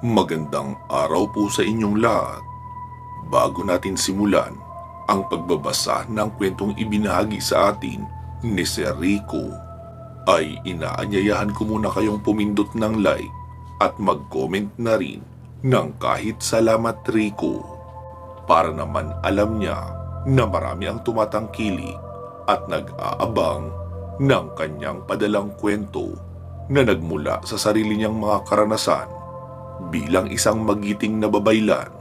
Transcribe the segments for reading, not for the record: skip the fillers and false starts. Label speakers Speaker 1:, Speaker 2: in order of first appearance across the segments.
Speaker 1: Magandang araw po sa inyong lahat. Bago natin simulan ang pagbabasa ng kwentong ibinahagi sa atin ni Sir Rico, ay inaanyayahan ko muna kayong pumindot ng like at mag-comment na rin ng kahit salamat Rico, para naman alam niya na marami ang tumatangkilik at nag-aabang ng kanyang padalang kwento na nagmula sa sarili niyang mga karanasan bilang isang magiting na babaylan.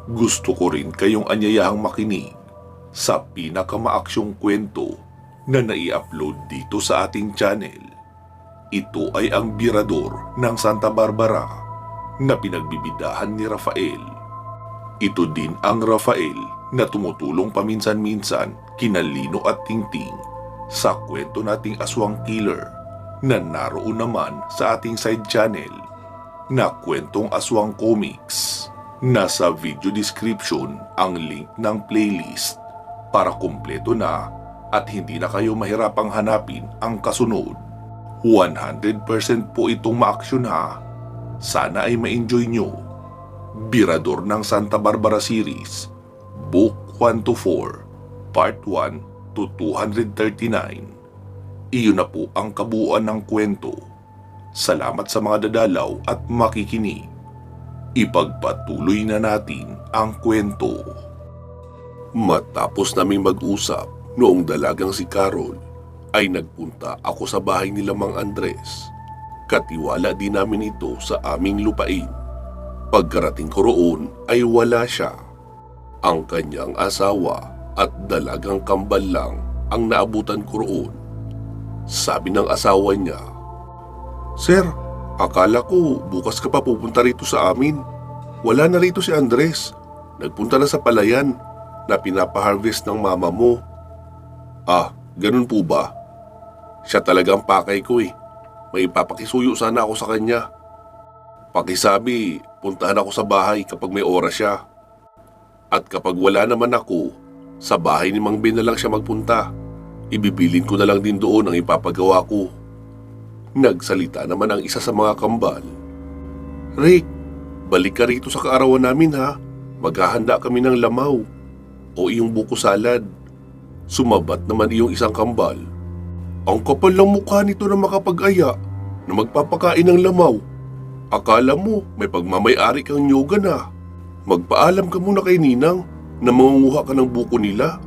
Speaker 1: Gusto ko rin kayong anyayahang makinig sa pinakamaaksyong kwento na nai-upload dito sa ating channel. Ito ay ang Birador ng Santa Barbara na pinagbibidahan ni Rafael. Ito din ang Rafael na tumutulong paminsan-minsan kina Lino at Tingting sa kwento nating Aswang Killer na naroon naman sa ating side channel na Kwentong Aswang Comics. Nasa video description ang link ng playlist para kumpleto na at hindi na kayo mahirapang hanapin ang kasunod. 100% po itong ma-action ha. Sana ay ma-enjoy nyo. Birador ng Santa Barbara Series, Book 1 to 4, Part 1 to 239. Iyon na po ang kabuuan ng kwento. Salamat sa mga dadalaw at makikinig. Ipagpatuloy na natin ang kwento. Matapos naming mag-usap noong dalagang si Carol, ay nagpunta ako sa bahay nila Mang Andres. Katiwala din namin ito sa aming lupain. Pagkarating ko roon ay wala siya. Ang kanyang asawa at dalagang kambal lang ang naabutan ko roon. Sabi ng asawa niya, "Sir, akala ko bukas ka pa pupunta rito sa amin. Wala na rito si Andres. Nagpunta na sa palayan na pinapaharvest ng mama mo." "Ah, ganun po ba? Siya talagang pakay ko eh. May ipapakisuyo sana ako sa kanya. Pakisabi, puntahan ako sa bahay kapag may oras siya. At kapag wala naman ako, sa bahay ni Mang Ben na lang siya magpunta. Ibibilin ko na lang din doon ang ipapagawa ko." Nagsalita naman ang isa sa mga kambal. "Rick, balik ka rito sa kaarawan namin ha. Maghahanda kami ng lamaw o iyong buko salad." Sumabat naman iyong isang kambal. "Ang kapal ng mukha nito na makapag-aya na magpapakain ng lamaw. Akala mo may pagmamay-ari kang nyoga na. Magpaalam ka muna kay Ninang na mangunguha ka ng buko nila."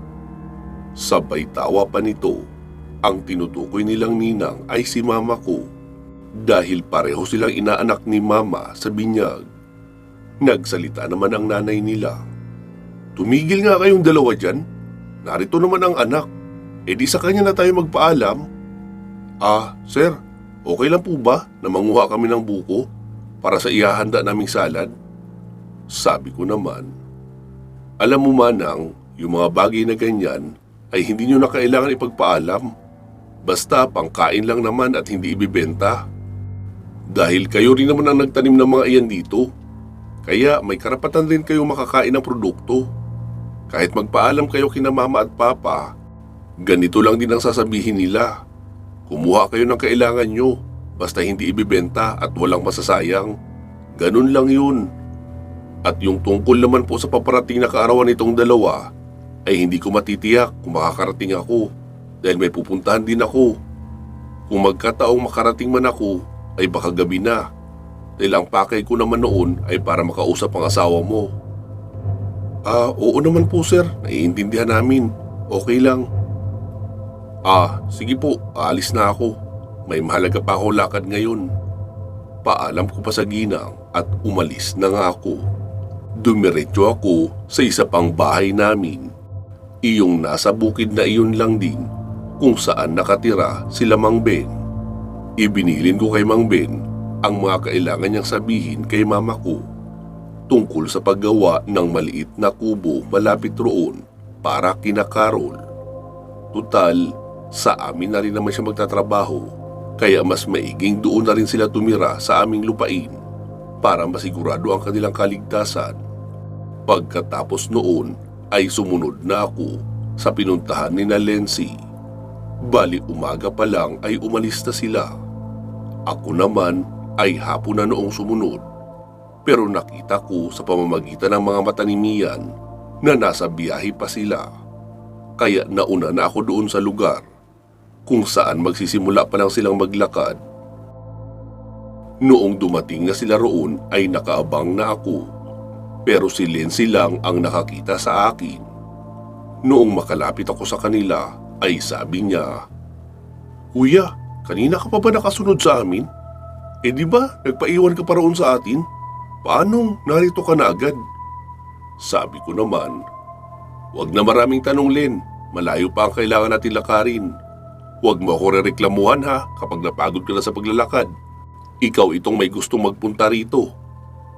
Speaker 1: Sabay tawa pa nito. Ang tinutukoy nilang ninang ay si mama ko, dahil pareho silang inaanak ni mama sa binyag. Nagsalita naman ang nanay nila. "Tumigil nga kayong dalawa dyan. Narito naman ang anak. E di sa kanya na tayo magpaalam." "Ah, sir, okay lang po ba na manguha kami ng buko para sa ihahanda naming salad?" Sabi ko naman, "Alam mo manang, yung mga bagay na ganyan ay hindi nyo na kailangan ipagpaalam. Basta pangkain lang naman at hindi ibibenta. Dahil kayo rin naman ang nagtanim ng mga iyan dito. Kaya may karapatan rin kayo makakain ng produkto. Kahit magpaalam kayo kina mama at papa, ganito lang din ang sasabihin nila. Kumuha kayo ng kailangan nyo, basta hindi ibibenta at walang masasayang. Ganun lang yun. At yung tungkol naman po sa paparating na kaarawan nitong dalawa, ay hindi ko matitiyak kung makakarating ako. Dahil may pupuntahan din ako. Kung magkataong makarating man ako, ay baka gabi na. Dahil ang pakay ko naman noon ay para makausap ang asawa mo." "Ah, oo naman po sir, naiintindihan namin. Okay lang." "Ah, sige po, aalis na ako. May mahalaga pa ako lakad ngayon." Paalam ko pa sa ginang at umalis na nga ako. Dumiretso ako sa isa pang bahay namin. Iyong nasa bukid na iyon lang din, kung saan nakatira sila Mang Ben. Ibinilin ko kay Mang Ben ang mga kailangan niyang sabihin kay mama ko tungkol sa paggawa ng maliit na kubo malapit roon para kina Carol. Tutal, sa amin na rin naman siya magtatrabaho, kaya mas maiging doon na rin sila tumira sa aming lupain para masigurado ang kanilang kaligtasan. Pagkatapos noon ay sumunod na ako sa pinuntahan ni na Lency. Bali umaga pa lang ay umalis na sila. Ako naman ay hapon na noong sumunod. Pero nakita ko sa pamamagitan ng mga mata ni Mian na nasa biyahe pa sila. Kaya nauna na ako doon sa lugar kung saan magsisimula pa lang silang maglakad. Noong dumating na sila roon ay nakaabang na ako, pero si Lency lang ang nakakita sa akin. Noong makalapit ako sa kanila ay sabi niya, "Kuya, kanina ka pa ba nakasunod sa amin? Eh di ba nagpaiwan ka pa roon sa atin? Paanong narito ka na agad?" Sabi ko naman, "Wag na maraming tanong, Len. Malayo pa ang kailangan natin lakarin. Huwag mo ako rereklamuhan ha kapag napagod ka na sa paglalakad. Ikaw itong may gustong magpunta rito.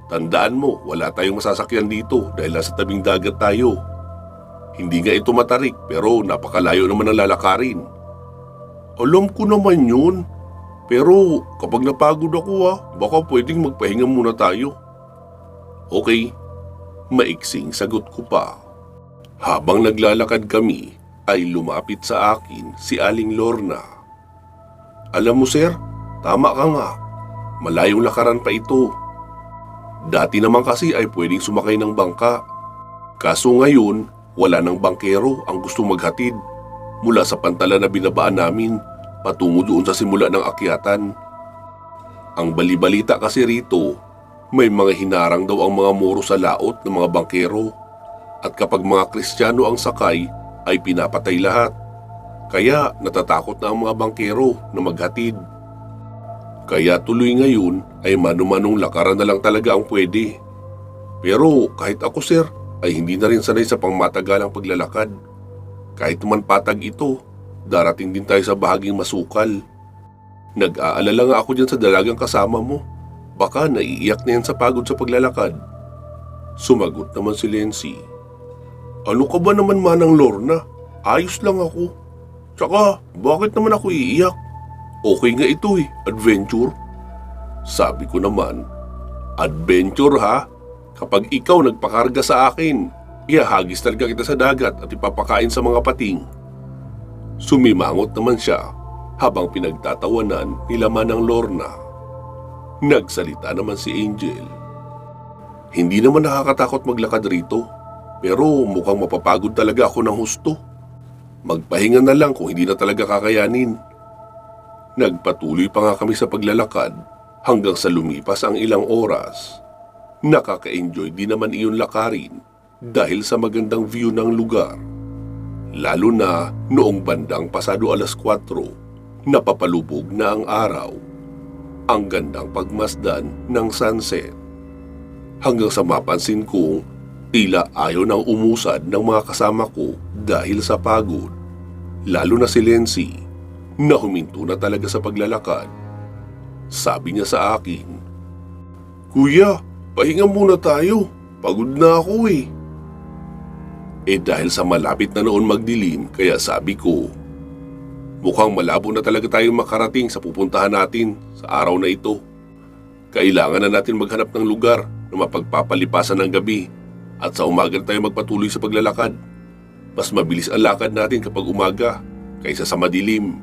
Speaker 1: Tandaan mo, wala tayong masasakyan dito dahil nasa tabing dagat tayo. Hindi nga ito matarik pero napakalayo naman ang lalakarin." "Alam ko naman yun. Pero kapag napagod ako baka pwedeng magpahinga muna tayo." "Okay." Maiksing sagot ko pa. Habang naglalakad kami ay lumapit sa akin si Aling Lorna. "Alam mo sir, tama ka nga. Malayong lakaran pa ito. Dati naman kasi ay pwedeng sumakay ng bangka. Kaso ngayon, wala nang bangkero ang gustong maghatid mula sa pantalan na binabaan namin patungo doon sa simula ng akyatan. Ang balibalita kasi rito, may mga hinarang daw ang mga Moro sa laot ng mga bangkero. At kapag mga Kristiyano ang sakay, ay pinapatay lahat. Kaya natatakot na ang mga bangkero na maghatid. Kaya tuloy ngayon ay mano-manong lakaran na lang talaga ang pwede. Pero kahit ako sir, ay hindi na rin sanay sa pangmatagalang paglalakad. Kahit naman patag ito, darating din tayo sa bahaging masukal. Nag-aalala nga ako dyan sa dalagang kasama mo. Baka naiiyak na yan sa pagod sa paglalakad." Sumagot naman si Lency, "Ano ka ba naman Manang Lorna? Ayos lang ako. Tsaka bakit naman ako iiyak? Okay nga ito adventure." Sabi ko naman, "Adventure ha? Kapag ikaw nagpakarga sa akin, ihahagis talaga kita sa dagat at ipapakain sa mga pating." Sumimangot naman siya habang pinagtatawanan nila Manang Lorna. Nagsalita naman si Angel, "Hindi naman nakakatakot maglakad rito, pero mukhang mapapagod talaga ako ng husto. Magpahinga na lang kung hindi na talaga kakayanin." Nagpatuloy pa nga kami sa paglalakad hanggang sa lumipas ang ilang oras. Nakaka-enjoy din naman iyon lakarin dahil sa magandang view ng lugar. Lalo na noong bandang pasado 4:00, napapalubog na ang araw. Ang gandang pagmasdan ng sunset. Hanggang sa mapansin kong tila ayaw nang umusad ng mga kasama ko dahil sa pagod. Lalo na si Lency na huminto na talaga sa paglalakad. Sabi niya sa akin, "Kuya, pahinga muna tayo. Pagod na ako eh." Dahil sa malapit na noon magdilim, kaya sabi ko, mukhang malabo na talaga tayong makarating sa pupuntahan natin sa araw na ito. Kailangan na natin maghanap ng lugar na mapagpapalipasan ng gabi at sa umaga tayo magpatuloy sa paglalakad. Mas mabilis ang lakad natin kapag umaga kaysa sa madilim.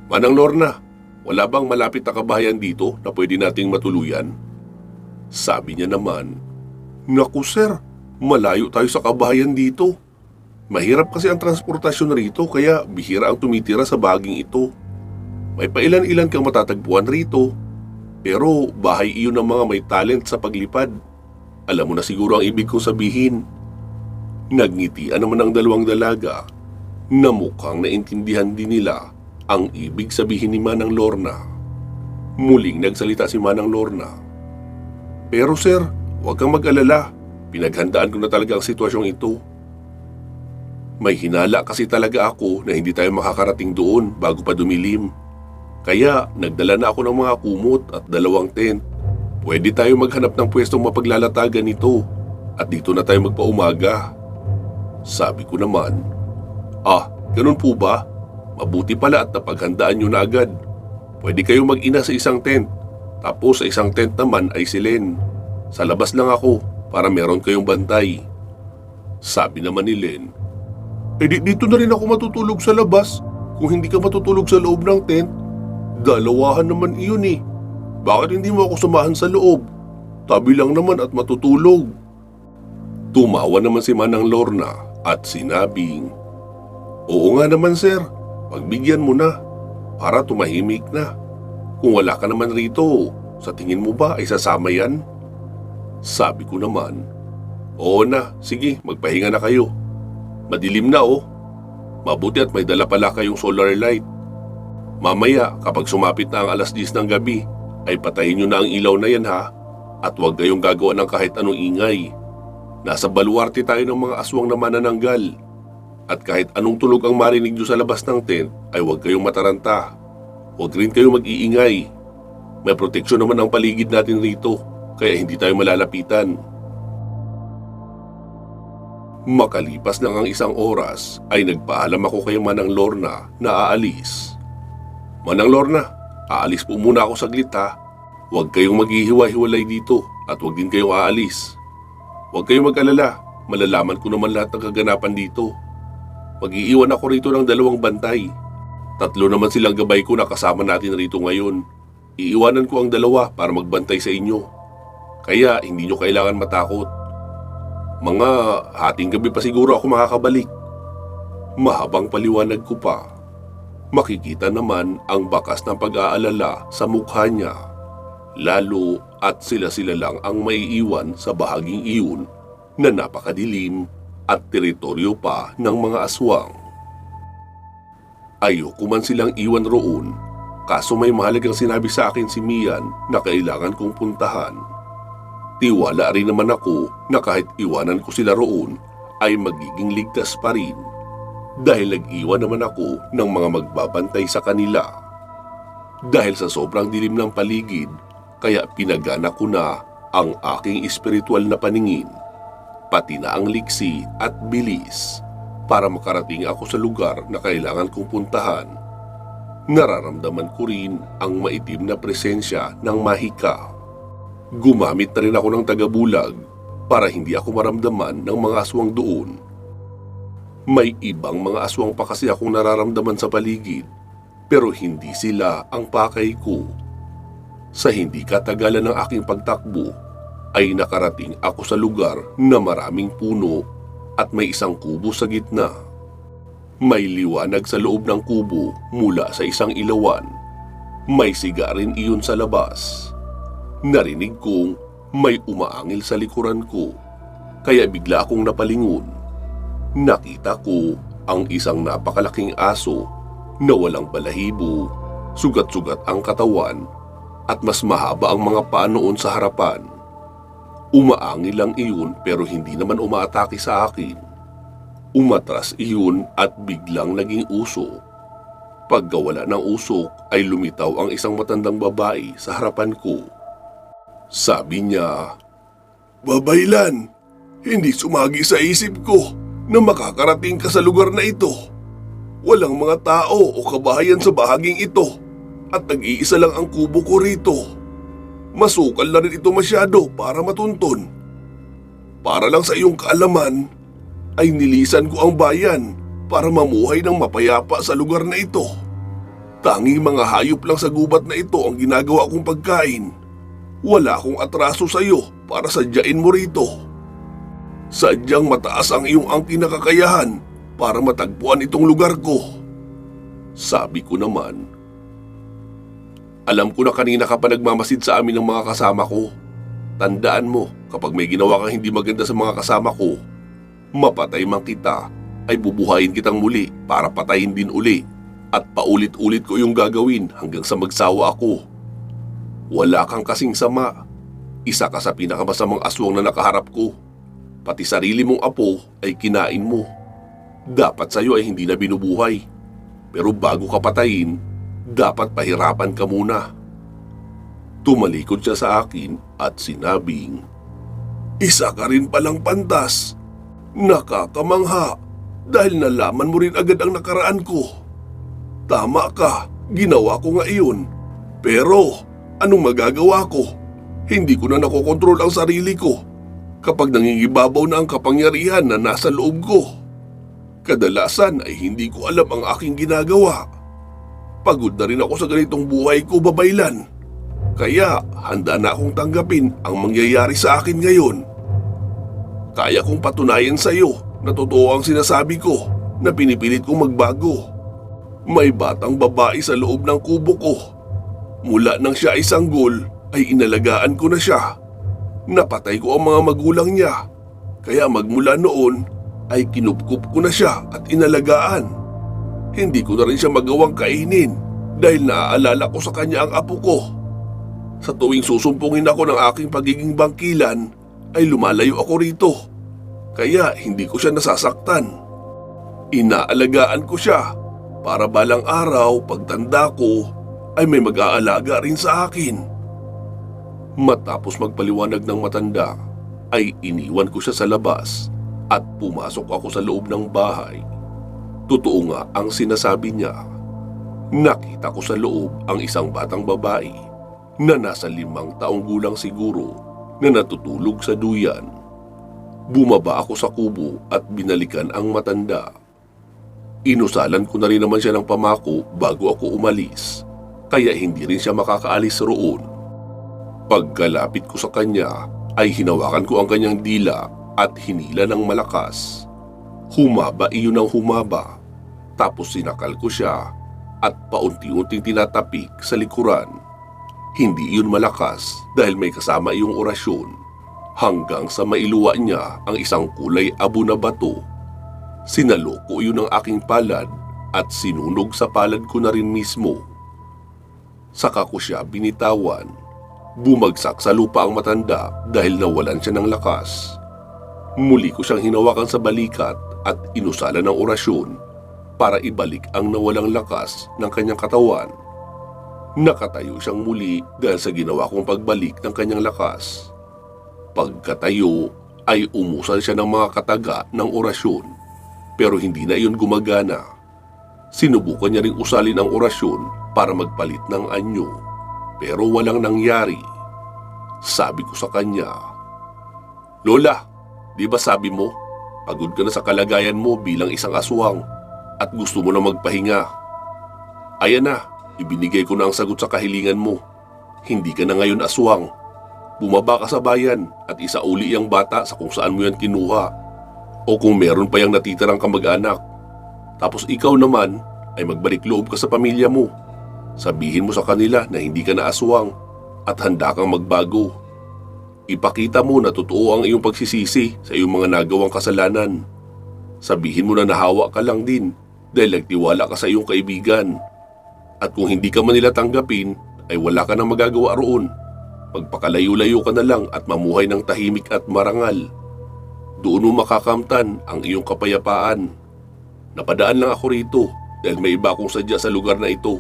Speaker 1: Manang Lorna, wala bang malapit na kabahayan dito na pwede nating matuluyan?" Sabi niya naman, "Naku sir, malayo tayo sa kabahayan dito. Mahirap kasi ang transportasyon rito kaya bihira ang tumitira sa bahaging ito. May pailan-ilan kang matatagpuan rito, pero bahay iyon ng mga may talent sa paglipad. Alam mo na siguro ang ibig kong sabihin." Nagngitian naman ang dalawang dalaga na mukhang naintindihan din nila ang ibig sabihin ni Manang Lorna. Muling nagsalita si Manang Lorna, "Pero sir, huwag kang mag-alala. Pinaghandaan ko na talaga ang sitwasyong ito. May hinala kasi talaga ako na hindi tayo makakarating doon bago pa dumilim. Kaya nagdala na ako ng mga kumot at 2 tent. Pwede tayo maghanap ng pwestong mapaglalatagan nito at dito na tayo magpaumaga." Sabi ko naman, Ganun po ba? Mabuti pala at napaghandaan nyo na agad. Pwede kayong mag-ina sa isang tent, tapos sa isang tent naman ay si Len. Sa labas lang ako para meron kayong bantay." Sabi naman ni Len, dito na rin ako matutulog sa labas. Kung hindi ka matutulog sa loob ng tent, dalawahan naman iyon eh. Bakit hindi mo ako samahan sa loob? Tabi lang naman at matutulog. Tumawa naman si Manang Lorna at sinabing, Oo nga naman sir, pagbigyan mo na para tumahimik na. Kung wala ka naman rito, sa tingin mo ba ay sasama yan? Sabi ko naman, Oo na, sige magpahinga na kayo. Madilim na oh. Mabuti at may dala pala kayong solar light. Mamaya kapag sumapit na ang alas 10 ng gabi, ay patayin nyo na ang ilaw na yan ha. At huwag kayong gagawa ng kahit anong ingay. Nasa baluarte tayo ng mga aswang na manananggal. At kahit anong tulog ang marinig nyo sa labas ng tent, ay huwag kayong mataranta. Huwag rin kayong mag-iingay. May proteksyon naman ang paligid natin rito, kaya hindi tayo malalapitan. Makalipas lang ang 1 oras, ay nagpaalam ako kay Manang Lorna na aalis. Manang Lorna, aalis po muna ako saglit ha. Huwag kayong maghihiwa-hiwalay dito at huwag din kayong aalis. Huwag kayong mag-alala, malalaman ko naman lahat ng kaganapan dito. Mag-iiwan ako rito ng 2 bantay. 3 naman silang gabay ko na kasama natin rito ngayon. Iiwanan ko ang 2 para magbantay sa inyo. Kaya hindi nyo kailangan matakot. Mga hating gabi pa siguro ako makakabalik. Mahabang paliwanag ko pa. Makikita naman ang bakas ng pag-aalala sa mukha niya. Lalo at sila-sila lang ang maiiwan sa bahaging iyon na napakadilim at teritoryo pa ng mga aswang. Ayoko man silang iwan roon, kaso may mahalagang sinabi sa akin si Mian na kailangan kong puntahan. Tiwala rin naman ako na kahit iwanan ko sila roon ay magiging ligtas pa rin dahil nag-iwan naman ako ng mga magbabantay sa kanila. Dahil sa sobrang dilim ng paligid, kaya pinagana ko na ang aking espiritual na paningin, pati na ang liksi at bilis para makarating ako sa lugar na kailangan kong puntahan. Nararamdaman ko rin ang maitim na presensya ng mahika. Gumamit na rin ako ng tagabulag para hindi ako maramdaman ng mga aswang doon. May ibang mga aswang pa kasi akong nararamdaman sa paligid, pero hindi sila ang pakay ko. Sa hindi katagalan ng aking pagtakbo, ay nakarating ako sa lugar na maraming puno at may isang kubo sa gitna. May liwanag sa loob ng kubo mula sa isang ilawan. May sigarin iyon sa labas. Narinig kong may umaangil sa likuran ko, kaya bigla akong napalingon. Nakita ko ang isang napakalaking aso na walang balahibo, sugat-sugat ang katawan, at mas mahaba ang mga paa noon sa harapan. Umaangil lang iyon pero hindi naman umaatake sa akin. Umatras iyon at biglang naging usok. Pagkawala ng usok ay lumitaw ang isang matandang babae sa harapan ko. Sabi niya, Babaylan, hindi sumagi sa isip ko na makakarating ka sa lugar na ito. Walang mga tao o kabahayan sa bahaging ito. At nag-iisa lang ang kubo ko rito. Masukal na rin ito masyado para matunton. Para lang sa iyong kaalaman, ay nilisan ko ang bayan para mamuhay ng mapayapa sa lugar na ito. Tanging mga hayop lang sa gubat na ito ang ginagawa kong pagkain. Wala akong atraso sa iyo para sadyain mo rito. Sadyang mataas ang iyong angkin na kakayahan para matagpuan itong lugar ko. Sabi ko naman, Alam ko na kanina ka pa nagmamasid sa amin ng mga kasama ko. Tandaan mo, kapag may ginawa kang hindi maganda sa mga kasama ko, mapatay man kita, ay bubuhayin kitang muli para patayin din uli. At paulit-ulit ko yung gagawin hanggang sa magsawa ako. Wala kang kasing sama. Isa ka sa pinakamasamang aswang na nakaharap ko. Pati sarili mong apo ay kinain mo. Dapat sa'yo ay hindi na binubuhay. Pero bago ka patayin, dapat pahirapan ka muna. Tumalikod siya sa akin at sinabing, Isa ka rin palang pantas. Nakakamangha dahil nalaman mo rin agad ang nakaraan ko. Tama ka, ginawa ko nga iyon. Pero anong magagawa ko? Hindi ko na nakokontrol ang sarili ko kapag nangingibabaw na ang kapangyarihan na nasa loob ko. Kadalasan ay hindi ko alam ang aking ginagawa. Pagod na rin ako sa ganitong buhay ko, Babaylan. Kaya handa na akong tanggapin ang mangyayari sa akin ngayon. Kaya kong patunayan sa iyo na totoo ang sinasabi ko na pinipilit kong magbago. May batang babae sa loob ng kubo ko. Mula nang siya ay sanggol ay inalagaan ko na siya. Napatay ko ang mga magulang niya. Kaya magmula noon ay kinupkup ko na siya at inalagaan. Hindi ko na rin siya magawang kainin dahil naaalala ko sa kanya ang apo ko. Sa tuwing susumpungin ako ng aking pagiging bangkilan ay lumalayo ako rito. Kaya hindi ko siya nasasaktan. Inaalagaan ko siya para balang araw pagtanda ko ay may mag-aalaga rin sa akin. Matapos magpaliwanag ng matanda ay iniwan ko siya sa labas at pumasok ako sa loob ng bahay. Totoo nga ang sinasabi niya. Nakita ko sa loob ang isang batang babae na nasa 5 taong gulang siguro na natutulog sa duyan. Bumaba ako sa kubo at binalikan ang matanda. Inusalan ko na rin naman siya ng pamako bago ako umalis, kaya hindi rin siya makakaalis roon. Pagkalapit ko sa kanya ay hinawakan ko ang kanyang dila at hinila ng malakas. Humaba iyon ng humaba, tapos sinakal ko siya at paunti-unting tinatapik sa likuran. Hindi iyon malakas dahil may kasama iyong orasyon, hanggang sa mailuwa niya ang isang kulay abo na bato. Sinaloko iyon ng aking palad at sinunog sa palad ko na rin mismo. Saka ko siya binitawan. Bumagsak sa lupa ang matanda dahil nawalan siya ng lakas. Muli ko siyang hinawakan sa balikat at inusalan ng orasyon para ibalik ang nawalang lakas ng kanyang katawan. Nakatayo siyang muli dahil sa ginawa kong pagbalik ng kanyang lakas. Pagkatayo ay umusal siya ng mga kataga ng orasyon, pero hindi na iyon gumagana. Sinubukan niya ring usalin ang orasyon para magpalit ng anyo, pero walang nangyari. Sabi ko sa kanya, "Lola, di ba sabi mo, pagod ka na sa kalagayan mo bilang isang aswang at gusto mo na magpahinga? Ayan na, ibinigay ko na ang sagot sa kahilingan mo. Hindi ka na ngayon aswang. Bumaba ka sa bayan at isauli ang bata sa kung saan mo yan kinuha. O kung meron pa yung natitirang kamag-anak. Tapos ikaw naman ay magbalik loob ka sa pamilya mo. Sabihin mo sa kanila na hindi ka na aswang at handa kang magbago. Ipakita mo na totoo ang iyong pagsisisi sa iyong mga nagawang kasalanan. Sabihin mo na nahawa ka lang din dahil nagtiwala ka sa iyong kaibigan. At kung hindi ka man nila tanggapin, ay wala ka nang magagawa roon. Magpakalayo-layo ka na lang at mamuhay ng tahimik at marangal. Doon mo makakamtan ang iyong kapayapaan. Napadaan lang ako rito dahil may iba akong sadya sa lugar na ito."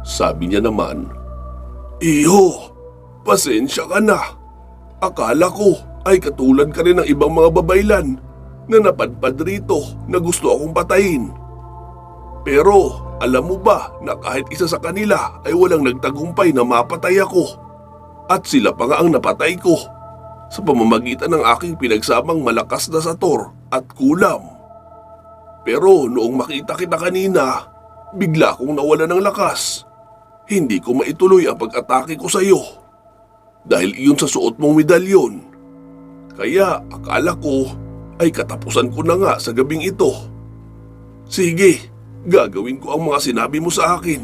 Speaker 1: Sabi niya naman, "Iho, pasensya ka na. Akala ko ay katulad ka rin ng ibang mga babaylan na napadpad rito na gusto akong patayin. Pero alam mo ba na kahit isa sa kanila ay walang nagtagumpay na mapatay ako? At sila pa nga ang napatay ko sa pamamagitan ng aking pinagsamang malakas na sator at kulam. Pero noong makita kita kanina, bigla akong nawala ng lakas. Hindi ko maituloy ang pag-atake ko sa iyo dahil iyon sa suot mong medalyon. Kaya akala ko ay katapusan ko na nga sa gabing ito. Sige, gagawin ko ang mga sinabi mo sa akin.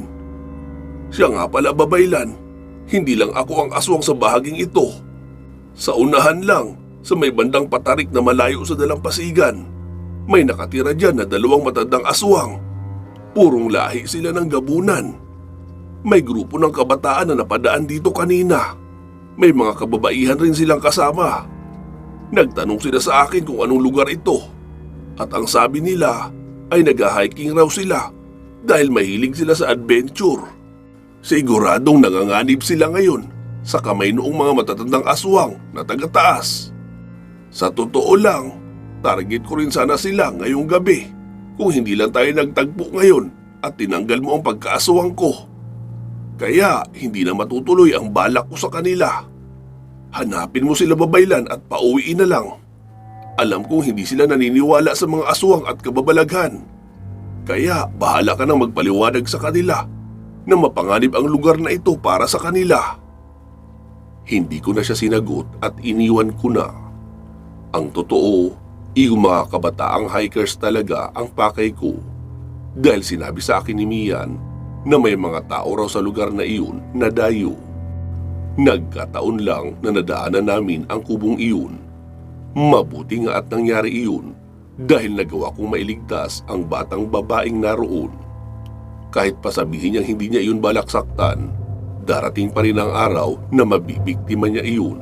Speaker 1: Siya nga pala babaylan, hindi lang ako ang aswang sa bahaging ito. Sa unahan lang, sa may bandang patarik na malayo sa dalampasigan, may nakatira dyan na 2 matandang aswang. Purong lahi sila ng gabunan. May grupo ng kabataan na napadaan dito kanina. May mga kababaihan rin silang kasama. Nagtanong sila sa akin kung anong lugar ito. At ang sabi nila ay nag-hiking raw sila dahil mahilig sila sa adventure. Siguradong nanganganib sila ngayon sa kamay noong mga matatandang aswang na taga-taas. Sa totoo lang, target ko rin sana sila ngayong gabi kung hindi lang tayo nagtagpo ngayon at tinanggal mo ang pagkaaswang ko. Kaya hindi na matutuloy ang balak ko sa kanila. Hanapin mo sila babaylan at pauwiin na lang. Alam kong hindi sila naniniwala sa mga aswang at kababalaghan. Kaya bahala ka nang magpaliwanag sa kanila na mapanganib ang lugar na ito para sa kanila. Hindi ko na siya sinagot at iniwan ko na. Ang totoo, yung mga kabataang hikers talaga ang pakay ko dahil sinabi sa akin ni Mian na may mga tao raw sa lugar na iyon na dayo. Nagkataon lang na nadaanan namin ang kubong iyon. Mabuti nga at nangyari iyon dahil nagawa kong mailigtas ang batang babaeng naroon. Kahit pasabihin niyang hindi niya iyon balak saktan, darating pa rin ang araw na mabibiktima niya iyon.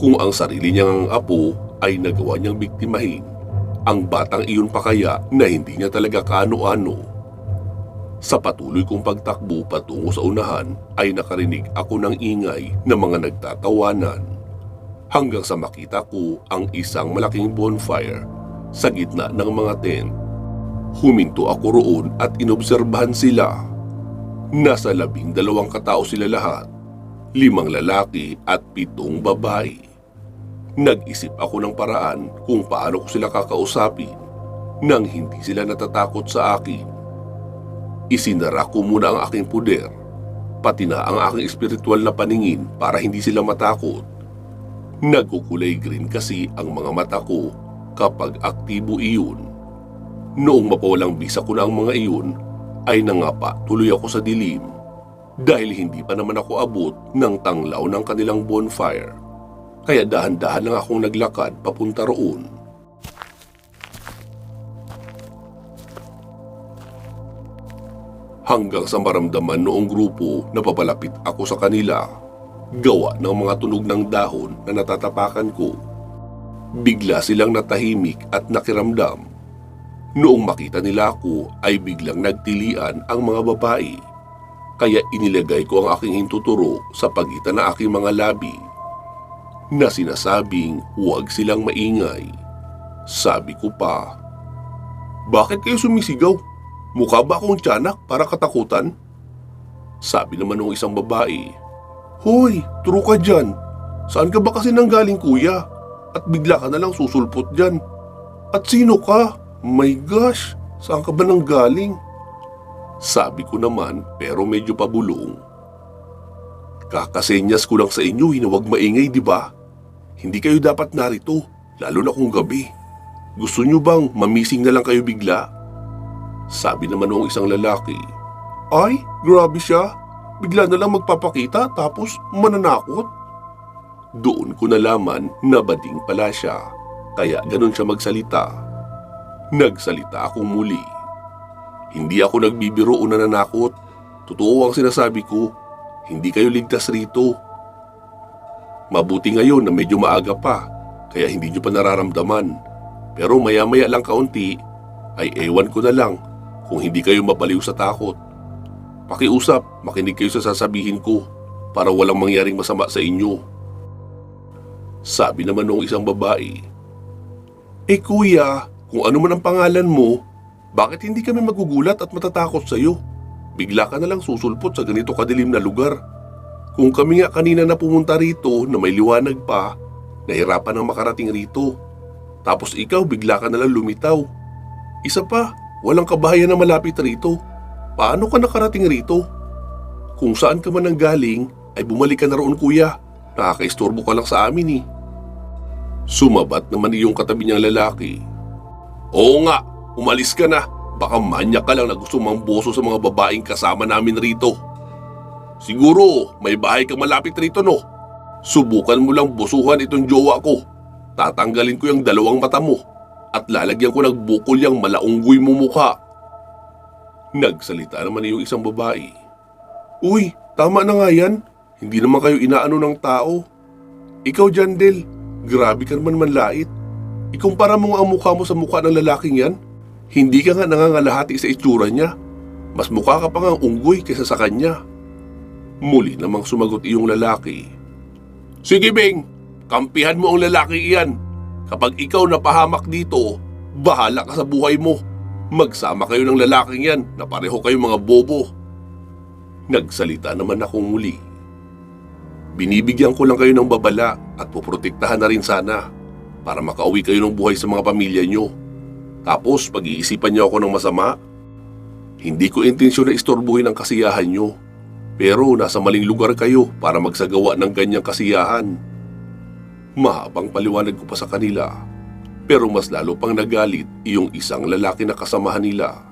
Speaker 1: Kung ang sarili niyang apo ay nagawa niyang biktimahin, ang batang iyon pa kaya na hindi niya talaga kaano-ano. Sa patuloy kong pagtakbo patungo sa unahan ay nakarinig ako ng ingay na mga nagtatawanan. Hanggang sa makita ko ang isang malaking bonfire sa gitna ng mga tent. Huminto ako roon at inobserbahan sila. Nasa 12 katao sila lahat, 5 lalaki at 7 babae. Nag-isip ako ng paraan kung paano ko sila kakausapin nang hindi sila natatakot sa akin. Isinara ko muna ang aking puder, pati na ang aking espiritual na paningin para hindi sila matakot. Nagkukulay green kasi ang mga mata ko kapag aktibo iyon. Noong mapawalang bisa ko na ang mga iyon, ay nangapa tuloy ako sa dilim dahil hindi pa naman ako abot ng tanglaw ng kanilang bonfire. Kaya dahan-dahan lang akong naglakad papunta roon. Hanggang sa maramdaman noong grupo na papalapit ako sa kanila, gawa ng mga tunog ng dahon na natatapakan ko. Bigla silang natahimik at nakiramdam. Noong makita nila ako ay biglang nagtilian ang mga babae. Kaya inilagay ko ang aking hintuturo sa pagitan ng aking mga labi na sinasabing huwag silang maingay. Sabi ko pa, "Bakit kayo sumisigaw? Mukha ba akong tiyanak para katakutan?" Sabi naman ng isang babae, "Hoy, turo ka dyan. Saan ka ba kasi nanggaling kuya? At bigla ka na lang susulpot dyan. At sino ka? My gosh, saan ka ba nanggaling?" Sabi ko naman pero medyo pabulong, "Kakasenyas ko lang sa inyo na huwag maingay, di ba? Hindi kayo dapat narito, lalo na kung gabi. Gusto nyo bang mamising na lang kayo bigla?" Sabi naman ng isang lalaki, "Ay, grabe siya. Bigla na lang magpapakita tapos mananakot." Doon ko nalaman na bading pala siya, kaya ganun siya magsalita. Nagsalita akong muli. "Hindi ako nagbibiro o nananakot. Totoo ang sinasabi ko. Hindi kayo ligtas rito. Mabuti ngayon na medyo maaga pa, kaya hindi nyo pa nararamdaman. Pero maya-maya lang kaunti, ay ewan ko na lang kung hindi kayo mabaliw sa takot. Pakiusap, makinig kayo sa sasabihin ko para walang mangyaring masama sa inyo." Sabi naman ng isang babae, "Eh kuya, kung ano man ang pangalan mo, bakit hindi kami magugulat at matatakot sa iyo? Bigla ka na lang susulpot sa ganito kadilim na lugar. Kung kami nga kanina na pumunta rito na may liwanag pa, nahirapan ang makarating rito. Tapos ikaw bigla ka na lang lumitaw. Isa pa, walang kabahayan na malapit rito. Paano ka nakarating rito? Kung saan ka man nanggaling, ay bumalik ka na roon kuya. Nakakaistorbo ka lang sa amin eh." Sumabat naman iyong katabi niyang lalaki, "Oo nga, umalis ka na. Baka manyak ka lang na gusto mamboso sa mga babaeng kasama namin rito. Siguro may bahay ka malapit rito no? Subukan mo lang busuhan itong jowa ko. Tatanggalin ko yung 2 mata mo at lalagyan ko ng bukol yung malaunggoy mo mukha." Nagsalita naman yung isang babae, "Uy, tama na nga yan. Hindi naman kayo inaano ng tao. Ikaw Jandel, grabe ka naman manlait. Ikumpara mo nga ang mukha mo sa mukha ng lalaking yan. Hindi ka nga nangangalahati sa itsura niya. Mas mukha ka pa nga unggoy kaysa sa kanya." Muli namang sumagot iyong lalaki, "Sige Beng, kampihan mo ang lalaki iyan. Kapag ikaw napahamak dito, bahala ka sa buhay mo. Magsama kayo ng lalaking yan na pareho kayong mga bobo." Nagsalita naman akong muli, "Binibigyan ko lang kayo ng babala at poprotektahan na rin sana para makauwi kayo ng buhay sa mga pamilya nyo. Tapos pag-iisipan niyo ako ng masama, Hindi ko intensyon na istorbuhin ang kasiyahan nyo. Pero nasa maling lugar kayo para magsagawa ng ganyang kasiyahan. Mahabang paliwanag ko pa sa kanila. Pero mas lalo pang nagalit yung isang lalaki na kasamahan nila.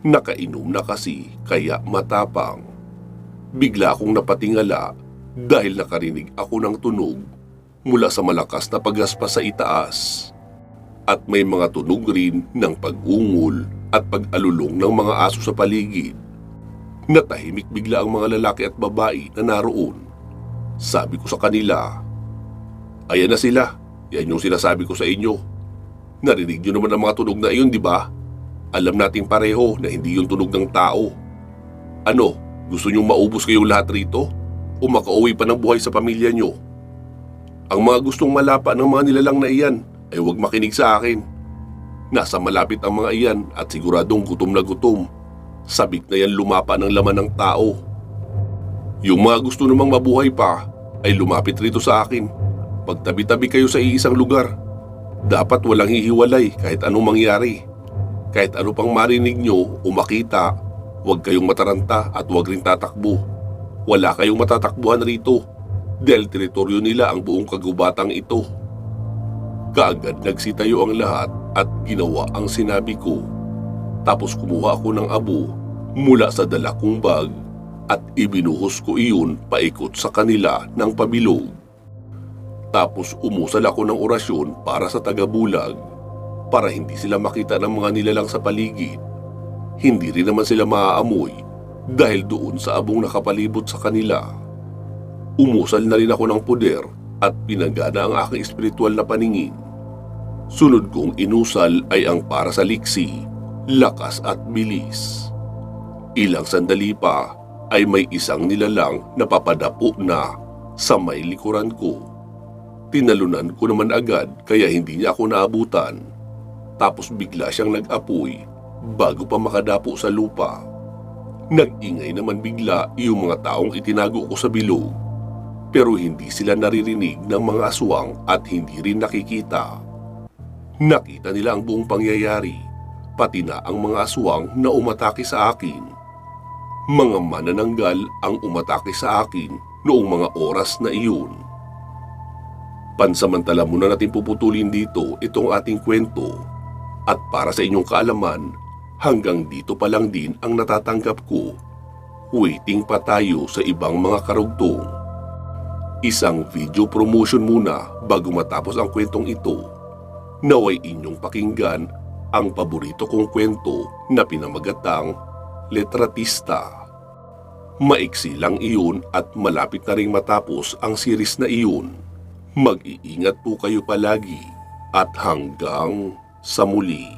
Speaker 1: Nakainom na kasi kaya matapang. Bigla akong napatingala dahil nakarinig ako ng tunog mula sa malakas na paggaspas sa itaas. At may mga tunog rin ng pag-ungol at pag-alulong ng mga aso sa paligid. Natahimik bigla ang mga lalaki at babae na naroon. Sabi ko sa kanila, "Ayan na sila, yan yung sinasabi ko sa inyo. Narinig nyo naman ang mga tunog na iyon, di ba? Alam nating pareho na hindi yung tunog ng tao. Ano, gusto nyong maubos kayong lahat rito? O makauwi pa ng buhay sa pamilya nyo? Ang mga gustong malapa ng mga nilalang na iyan ay huwag makinig sa akin. Nasa malapit ang mga iyan at siguradong gutom na gutom. Sabik na yan lumapa ng laman ng tao. Yung mga gusto namang mabuhay pa ay lumapit rito sa akin. Magtabi-tabi kayo sa iisang lugar. Dapat walang hihiwalay kahit anong mangyari. Kahit ano pang marinig nyo o makita, huwag kayong mataranta at huwag rin tatakbo. Wala kayong matatakbuhan rito dahil teritoryo nila ang buong kagubatang ito." Kaagad nagsitayo ang lahat at ginawa ang sinabi ko. Tapos kumuha ako ng abo mula sa dala kong bag at ibinuhos ko iyon paikot sa kanila ng pabilog. Tapos umusal ako ng orasyon para sa tagabulag para hindi sila makita ng mga nilalang sa paligid. Hindi rin naman sila maaamoy dahil doon sa abong nakapalibot sa kanila. Umusal na rin ako ng poder at pinagana ang aking espiritual na paningin. Sunod kong inusal ay ang para sa liksi, lakas at bilis. Ilang sandali pa ay may isang nilalang na papadapo na sa may likuran ko. Tinalunan ko naman agad kaya hindi niya ako naabutan. Tapos bigla siyang nag-apoy bago pa makadapo sa lupa. Nag-ingay naman bigla yung mga taong itinago ko sa bilog. Pero hindi sila naririnig ng mga aswang at hindi rin nakikita. Nakita nila ang buong pangyayari, pati na ang mga aswang na umatake sa akin. Mga manananggal ang umatake sa akin noong mga oras na iyon. Pansamantala muna natin puputulin dito itong ating kwento. At para sa inyong kaalaman, hanggang dito pa lang din ang natatanggap ko. Waiting pa tayo sa ibang mga karugtong. Isang video promotion muna bago matapos ang kwentong ito. Naway inyong pakinggan ang paborito kong kwento na pinamagatang Letratista. Maiksi lang iyon at malapit na ring matapos ang series na iyon. Mag-iingat po kayo palagi at hanggang sa muli.